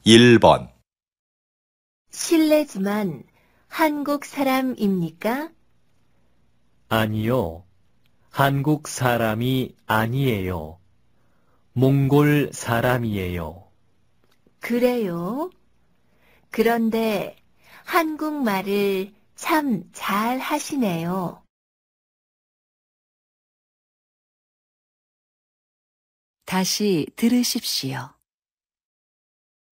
1번. 실례지만 한국 사람입니까? 아니요. 한국 사람이 아니에요. 몽골 사람이에요. 그래요? 그런데 한국말을 참 잘 하시네요. 다시 들으십시오.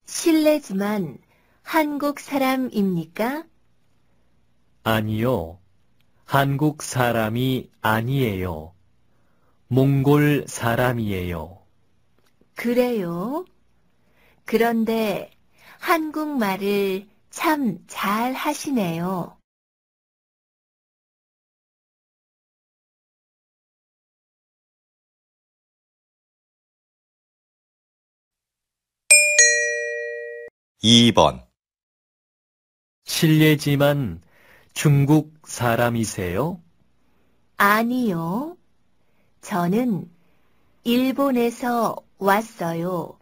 실례지만 한국 사람입니까? 아니요. 한국 사람이 아니에요. 몽골 사람이에요. 그래요? 그런데 한국말을 참 잘 하시네요. 이 번. 실례지만 중국 사람이세요? 아니요. 저는 일본에서 왔어요.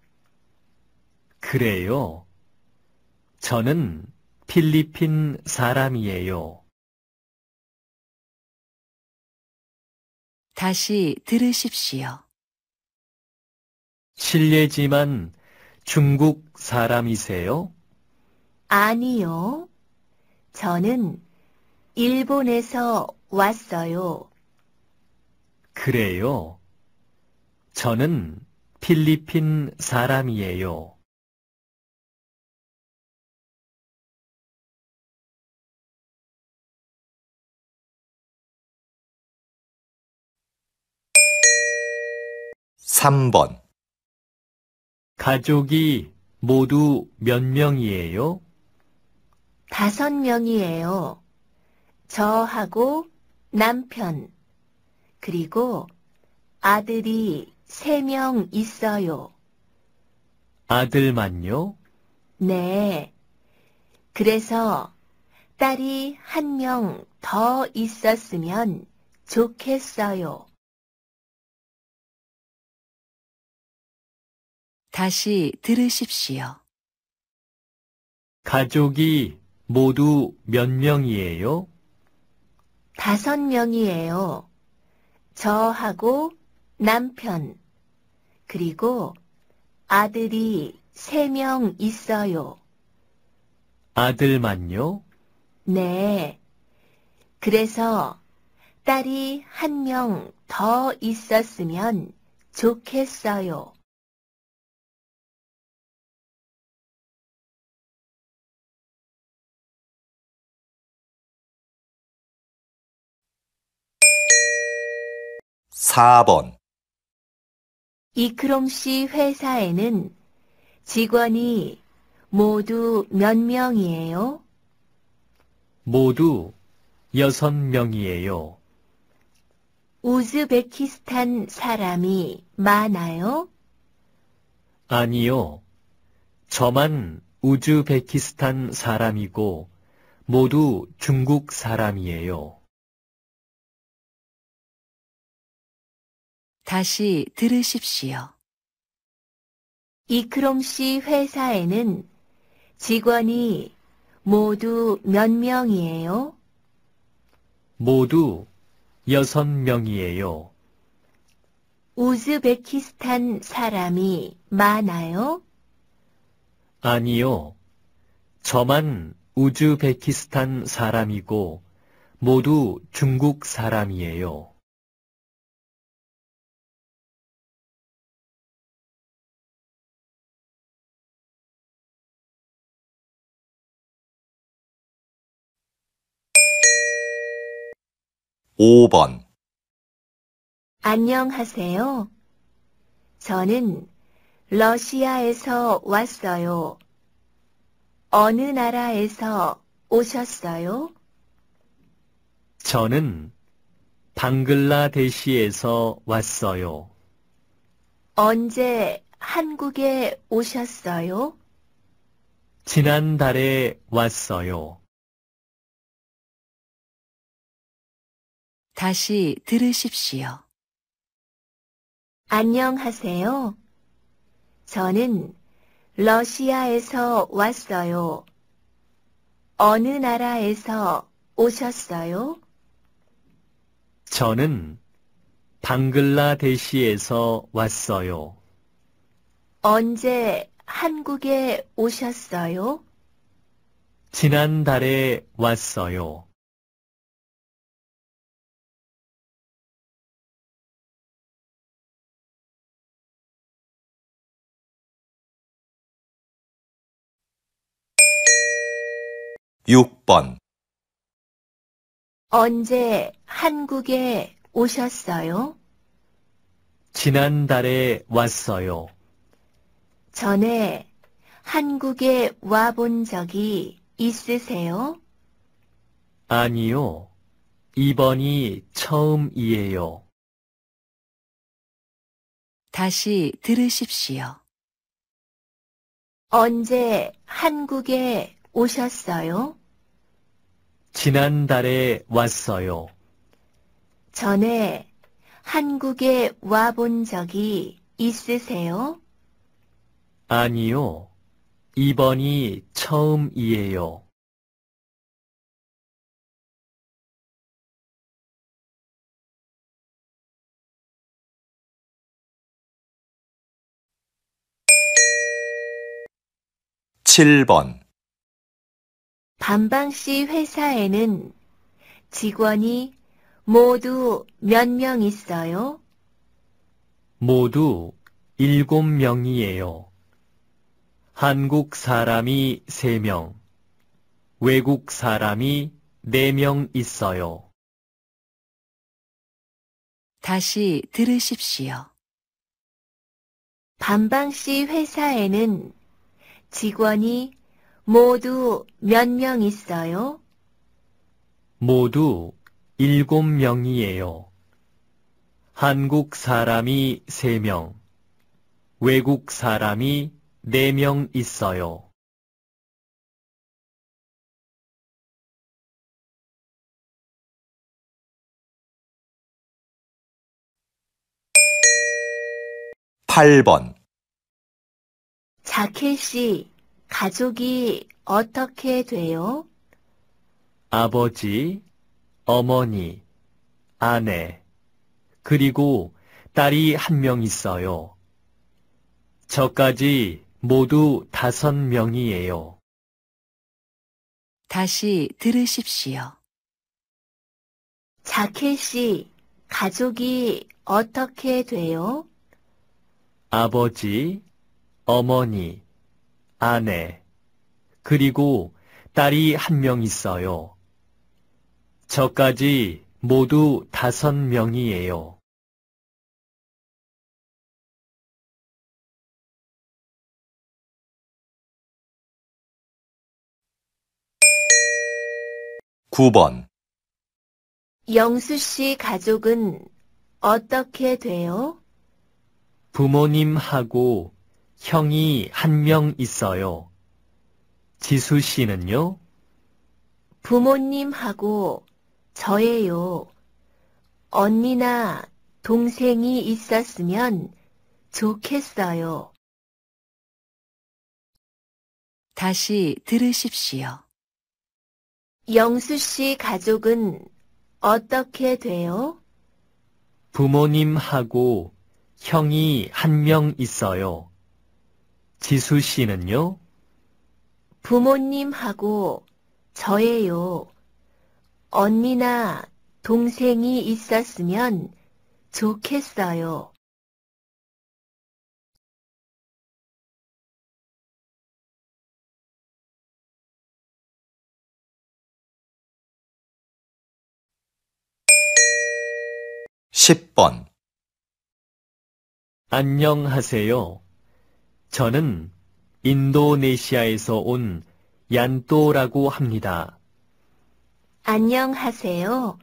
그래요. 저는 필리핀 사람이에요. 다시 들으십시오. 실례지만 중국 사람이세요? 아니요. 저는 일본에서 왔어요. 그래요. 저는 필리핀 사람이에요. 삼 번. 가족이 모두 몇 명이에요? 5명이에요. 저하고 남편, 그리고 아들이 3명 있어요. 아들만요? 네. 그래서 딸이 1명 더 있었으면 좋겠어요. 다시 들으십시오. 가족이 모두 몇 명이에요? 5명이에요. 저하고 남편, 그리고 아들이 3명 있어요. 아들만요? 네. 그래서 딸이 1명 더 있었으면 좋겠어요. 사 번. 이크롬 씨 회사에는 직원이 모두 몇 명이에요? 모두 6명이에요. 우즈베키스탄 사람이 많아요? 아니요. 저만 우즈베키스탄 사람이고 모두 중국 사람이에요. 다시 들으십시오. 이크롬 씨 회사에는 직원이 모두 몇 명이에요? 모두 6명이에요. 우즈베키스탄 사람이 많아요? 아니요. 저만 우즈베키스탄 사람이고 모두 중국 사람이에요. 오 번. 안녕하세요. 저는 러시아에서 왔어요. 어느 나라에서 오셨어요? 저는 방글라데시에서 왔어요. 언제 한국에 오셨어요? 지난달에 왔어요. 다시 들으십시오. 안녕하세요. 저는 러시아에서 왔어요. 어느 나라에서 오셨어요? 저는 방글라데시에서 왔어요. 언제 한국에 오셨어요? 지난달에 왔어요. 육 번 언제 한국에 오셨어요? 지난달에 왔어요. 전에 한국에 와본 적이 있으세요? 아니요. 이번이 처음이에요. 다시 들으십시오. 언제 한국에 오셨어요? 지난달에 왔어요. 전에 한국에 와본 적이 있으세요? 아니요. 이번이 처음이에요. 칠 번 반방씨 회사에는 직원이 모두 몇 명 있어요? 모두 7명이에요. 한국 사람이 3명, 외국 사람이 4명 있어요. 다시 들으십시오. 반방씨 회사에는 직원이 모두 몇 명 있어요? 모두 7명이에요. 한국 사람이 3명, 외국 사람이 4명 있어요. 팔 번 자켓씨 가족이 어떻게 돼요? 아버지, 어머니, 아내, 그리고 딸이 1명 있어요. 저까지 모두 5명이에요. 다시 들으십시오. 자켓씨 가족이 어떻게 돼요? 아버지, 어머니, 아내, 그리고 딸이 1명 있어요. 저까지 모두 5명이에요. 구 번 영수씨 가족은 어떻게 돼요? 부모님하고 형이 1명 있어요. 지수 씨는요? 부모님하고 저예요. 언니나 동생이 있었으면 좋겠어요. 다시 들으십시오. 영수씨 가족은 어떻게 돼요? 부모님하고 형이 1명 있어요. 지수 씨는요? 부모님하고 저예요. 언니나 동생이 있었으면 좋겠어요. 십 번 안녕하세요. 저는 인도네시아에서 온 얀또라고 합니다. 안녕하세요.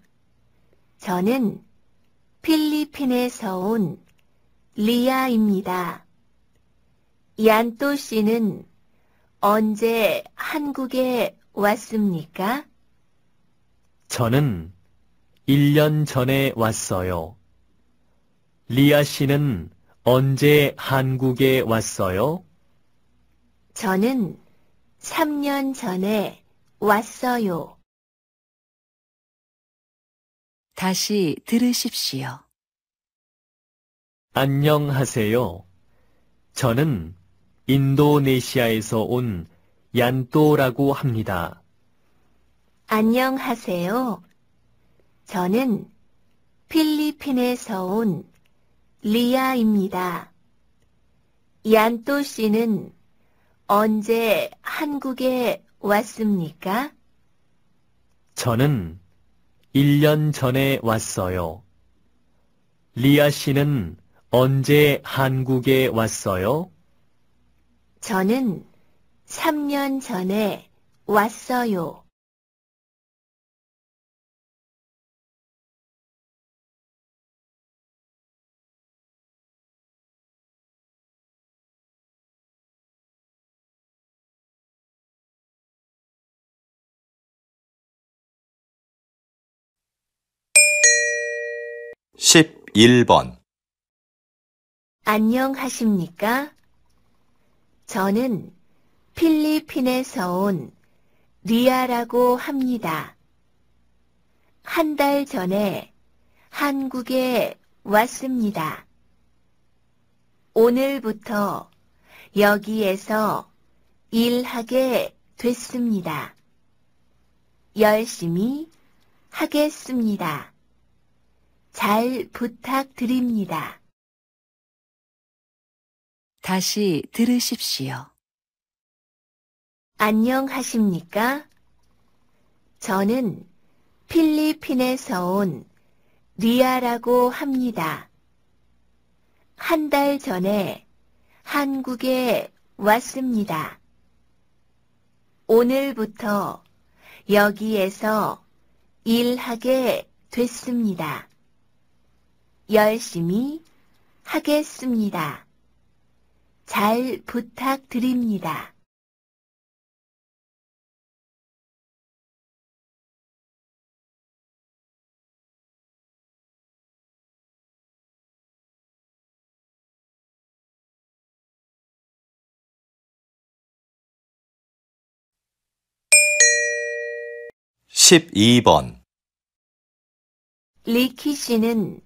저는 필리핀에서 온 리아입니다. 얀또 씨는 언제 한국에 왔습니까? 저는 1년 전에 왔어요. 리아 씨는 언제 한국에 왔어요? 저는 3년 전에 왔어요. 다시 들으십시오. 안녕하세요. 저는 인도네시아에서 온 얀또라고 합니다. 안녕하세요. 저는 필리핀에서 온 리아입니다. 얀또 씨는 언제 한국에 왔습니까? 저는 1년 전에 왔어요. 리아 씨는 언제 한국에 왔어요? 저는 3년 전에 왔어요. 십일 번 안녕하십니까? 저는 필리핀에서 온 리아라고 합니다. 한 달 전에 한국에 왔습니다. 오늘부터 여기에서 일하게 됐습니다. 열심히 하겠습니다. 잘 부탁드립니다. 다시 들으십시오. 안녕하십니까? 저는 필리핀에서 온 리아라고 합니다. 한 달 전에 한국에 왔습니다. 오늘부터 여기에서 일하게 됐습니다. 열심히 하겠습니다. 잘 부탁드립니다. 십이 번 리키 씨는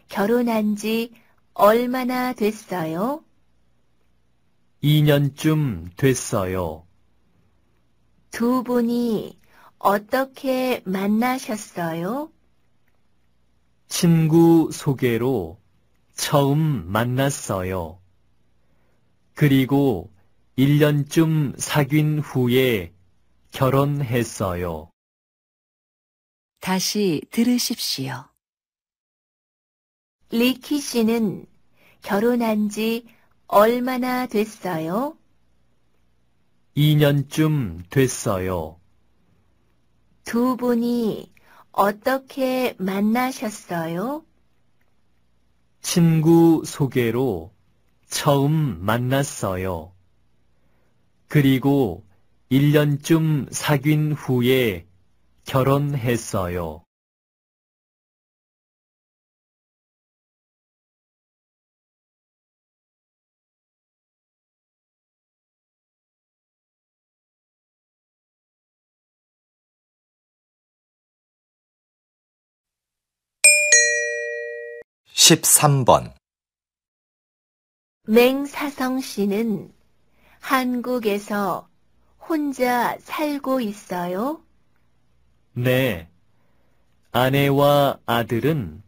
결혼한 지 얼마나 됐어요? 2년쯤 됐어요. 두 분이 어떻게 만나셨어요? 친구 소개로 처음 만났어요. 그리고 1년쯤 사귄 후에 결혼했어요. 다시 들으십시오. 리키 씨는 결혼한 지 얼마나 됐어요? 2년쯤 됐어요. 두 분이 어떻게 만나셨어요? 친구 소개로 처음 만났어요. 그리고 1년쯤 사귄 후에 결혼했어요. 십삼 번 맹사성 씨는 한국에서 혼자 살고 있어요? 네. 아내와 아들은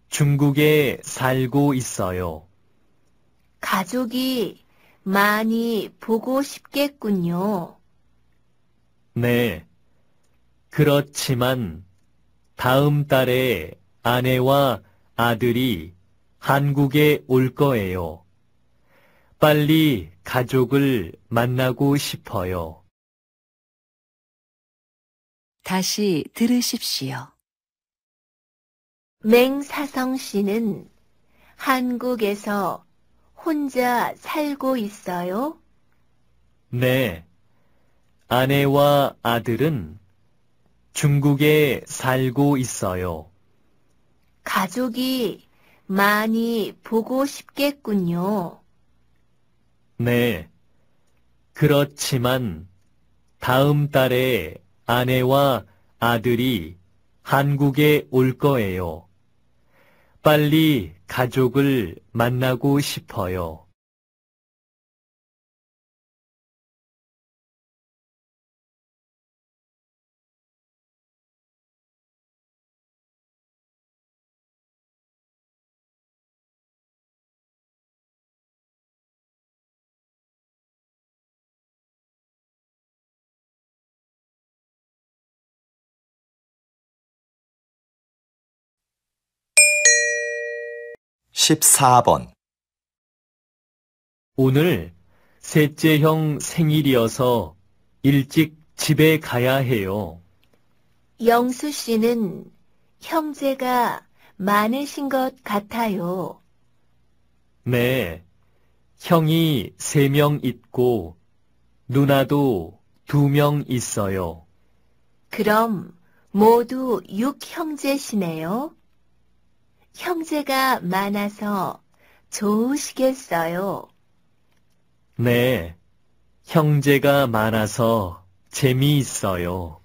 중국에 살고 있어요. 가족이 많이 보고 싶겠군요. 네. 그렇지만 다음 달에 아내와 아들이 한국에 올 거예요. 빨리 가족을 만나고 싶어요. 다시 들으십시오. 맹사성 씨는 한국에서 혼자 살고 있어요? 네. 아내와 아들은 중국에 살고 있어요. 가족이 많이 보고 싶겠군요. 네. 그렇지만 다음 달에 아내와 아들이 한국에 올 거예요. 빨리 가족을 만나고 싶어요. 십사 번 오늘 셋째 형 생일이어서 일찍 집에 가야 해요. 영수 씨는 형제가 많으신 것 같아요. 네. 형이 3명 있고 누나도 2명 있어요. 그럼 모두 6형제시네요. 형제가 많아서 좋으시겠어요. 네. 형제가 많아서 재미있어요.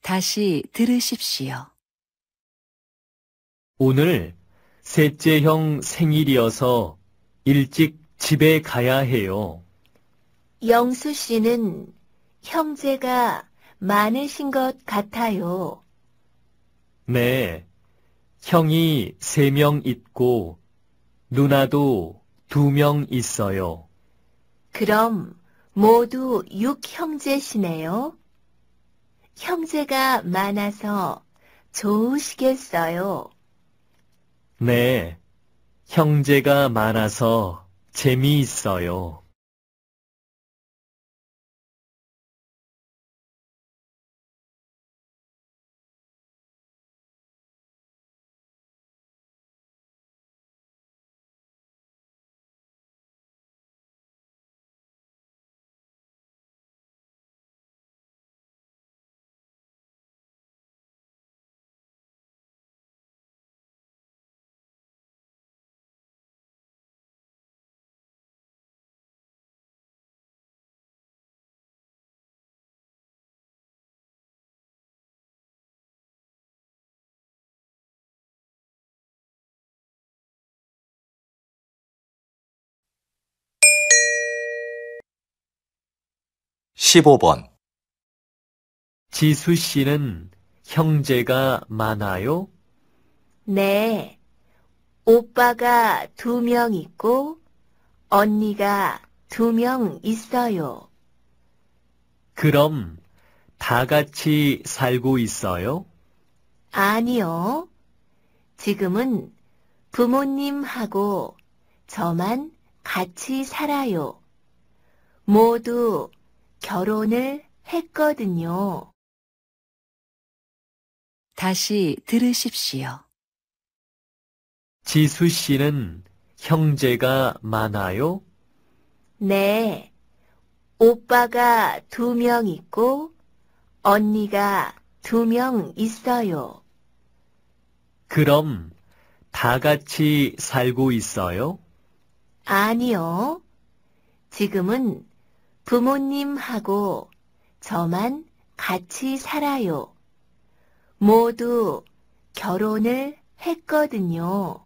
다시 들으십시오. 오늘 셋째 형 생일이어서 일찍 집에 가야 해요. 영수 씨는 형제가 많으신 것 같아요. 네. 형이 3명 있고 누나도 2명 있어요. 그럼 모두 6형제시네요. 형제가 많아서 좋으시겠어요. 네. 형제가 많아서 재미있어요. 십오 번 지수 씨는 형제가 많아요? 네. 오빠가 2명 있고 언니가 2명 있어요. 그럼 다 같이 살고 있어요? 아니요. 지금은 부모님하고 저만 같이 살아요. 모두 결혼을 했거든요. 다시 들으십시오. 지수 씨는 형제가 많아요? 네. 오빠가 2명 있고 언니가 2명 있어요. 그럼 다 같이 살고 있어요? 아니요. 지금은 부모님하고 저만 같이 살아요. 모두 결혼을 했거든요.